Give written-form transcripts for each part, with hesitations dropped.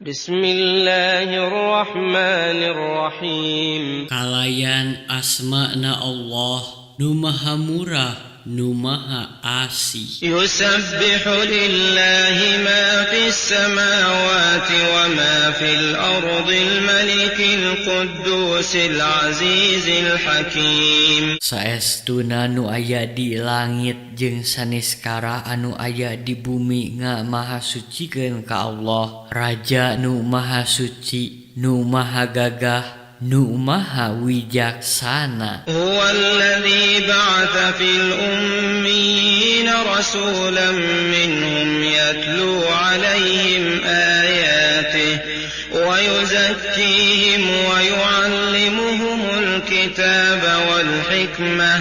Bismillahirrahmanirrahim. Kalayan asma'na Allah, nu maha murah, nu maha asih. Yusabbihu lillahi ma fis samawati wa ma fil ardil malikil quddusil azizil hakim. Saestuna nu aya di langit jeung saniskara anu aya di bumi maha sucikeun ka Allah, Raja nu maha suci, nu maha gagah, nu maha wijaksana. Huwallazi ba'atha fil ummiyina rasulan minhum yatlu 'alaihim ayatihi wa yuzakkihim wa yu'allimuhumul kitaba wal hikmah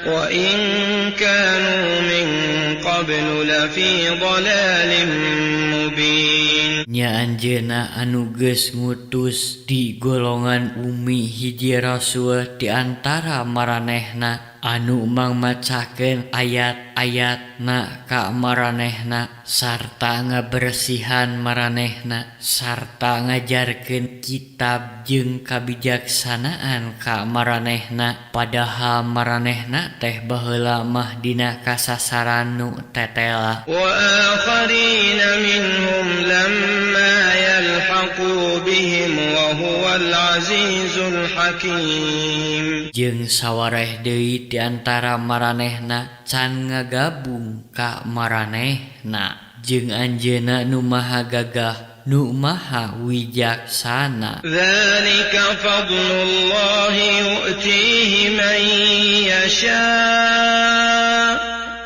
wa in kanu min qablu lafi dhalalin mubin. Nya anjeunna anu geus ngutus di golongan umi hiji rasul di antara maranehna anu mangmacakeun ayat-ayatna ka maranehna sarta ngabersihan maranehna sarta ngajarkeun kitab jeung kabijaksanaan ka maranehna, padahal maranehna teh baheula mah dina kasasaran nu tetelah. Wa akharina minhum lamma yalhaqu bihim wa huwal azizul hakim. Jeung sawareh deui di antara maranehna can ngagabung ka maranehna jeung anjeunna nu maha gagah, nu maha wijaksana. Dzalika fadlullahi yu'tihi man yasha.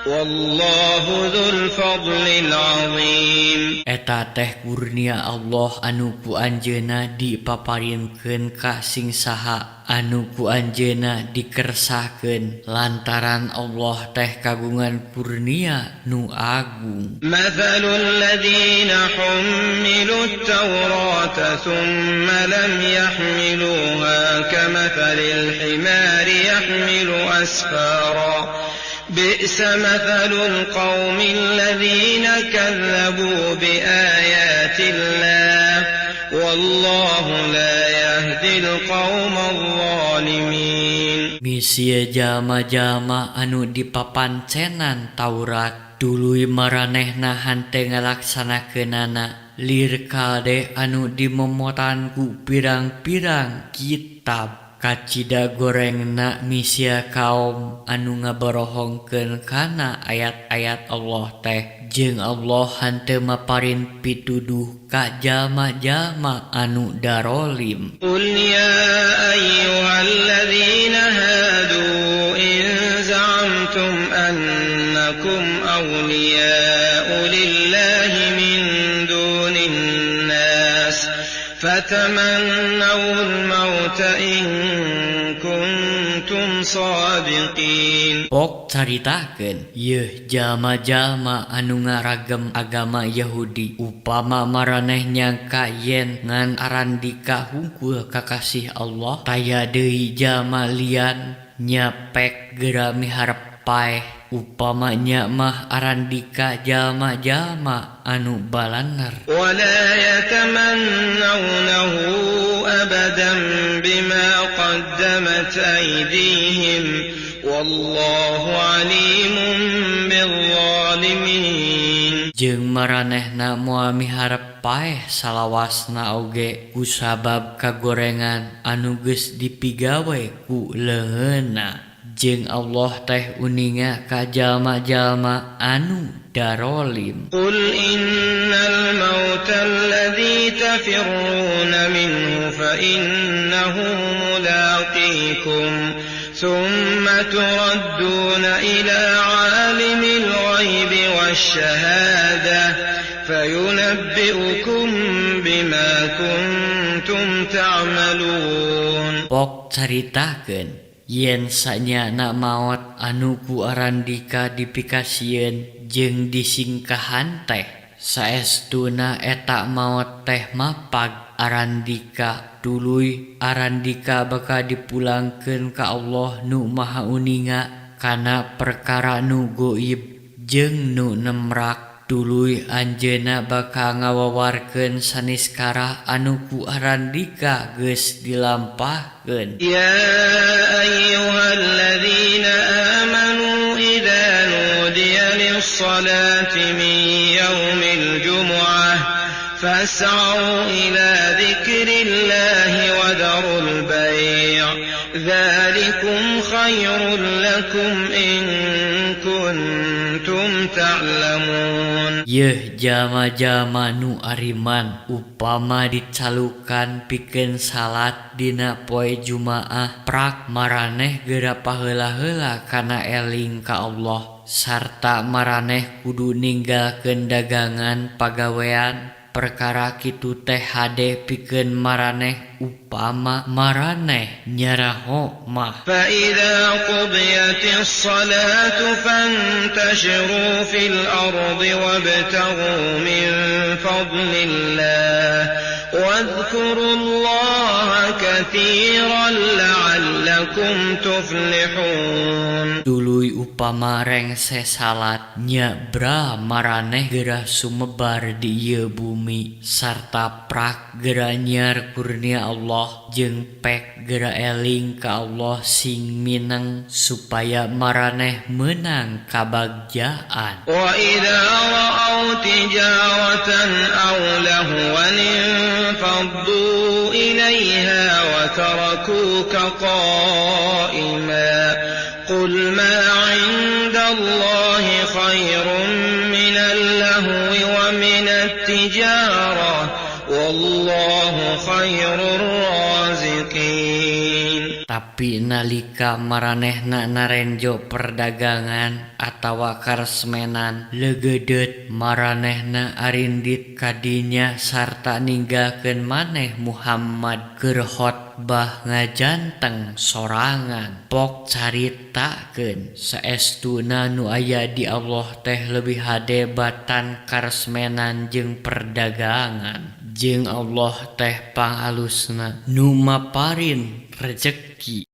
Wallahu dzul fadlil azim. Eta teh kurnia Allah anu ku anjeunna dipaparinkeun ka sing saha anu ku anjeunna dikersahkeun lantaran Allah teh kagungan kurnia nu agung. Mathalul ladzina hummilut tawrata thumma lam yahmiluha kamathalil himari yahmilu asfara. بئس مثل القوم الذين كذبوا بآيات الله والله لا يهدي القوم الظالمين. Misia jalma-jalma anu dipapancenan Taurat dului maranehna hante ngalaksanakeunana lir kade anu dimomotan ku pirang-pirang kitab. Kacida gorengna misia kaum anu ngabarohongkeun kana ayat-ayat Allah teh jeung Allah henteu maparin pituduh ka jalma-jalma anu darolim. Qul ya ayyuhalladzina hadu in za'amtum annakum awliya'u lillahi min dunin nas fatamannawul mauta in kuntum shadiqin. Pok caritakeun yeuh jalma-jalma anu ngaragem agama Yahudi, upama maraneh nyangka yen ngan arandika hungkul kakasih Allah, taya deui jalma lian nyapek geura miharep paeh upamanya mah arandika jalma-jalma anu balanger. Wala yatamannawnahu abadan bima qaddamat aydihim wallahu alimun bizzalimin. Jeung maranehna moal miharep paeh salawasna oge kusabab kagorengan anu geus dipigawe ku leungeunna. Jeung Allah teh uninga ka jalma-jalma anu darolim. Qul innal mauta alladzi tafirruna minhu fa innahu mulaqikum thumma turadduna ila alimil ghaibi wasyahadah fayunabbi'ukum bima kuntum ta'malun. Pok caritakeun yen sanyana maot anu ku arandika dipikasieun jeung disingkahan teh saestuna eta maot teh mapag arandika tuluy arandika bakal dipulangkeun ka Allah nu maha uninga kana perkara nu goib jeung nu nemrak Tuluy anjeunna bakal ngawawarkeun saniskara anu ku arandika geus dilampahkeun. يا أيها الذين آمنوا إذا نودي للصلاة من يوم الجمعة فاسعوا إلى ذكر الله وذروا البيع ذلكم خير لكم إن كنتم تعلمون. Yeuh jalma-jalma nu ariman, upama dicalukan pikeun salat dina poe Jumaah, prak maraneh geura paheula-heula kana eling ka Allah, sarta maraneh kudu ninggalkeun dagangan pagawean. Perkara kitu teh hade pikeun maraneh upama maraneh nyaraho mah. فإذا قضيت الصلاة فانتشروا في الأرض وابتغوا من فضل الله واذكروا الله كثيرا لعلكم تفلحون. Tuluy upama rengse salat nya bra maraneh geura sumebar di ieu bumi, sarta prak geura nyiar kurnia Allah jeung pek geura eling ka Allah sing mineng supaya maraneh menang kabagjaan. وإذا رأوا تجارة أو لهوا انفضوا إليها وتركوك قائما قل ما عند الله خير من اللهو ومن التجارة والله خير الرازقين. Tapi nalika maranehna narenjo perdagangan atawa karesmenan legedet maranehna arindit kadinya sarta ninggalkeun maneh Muhammad keur khotbah ngajanteng sorangan, pok caritakeun saestuna nu aya di Allah teh leuwih hadebatan karesmenan jeung perdagangan, jeung Allah teh pangalusna nu maparin rejeki.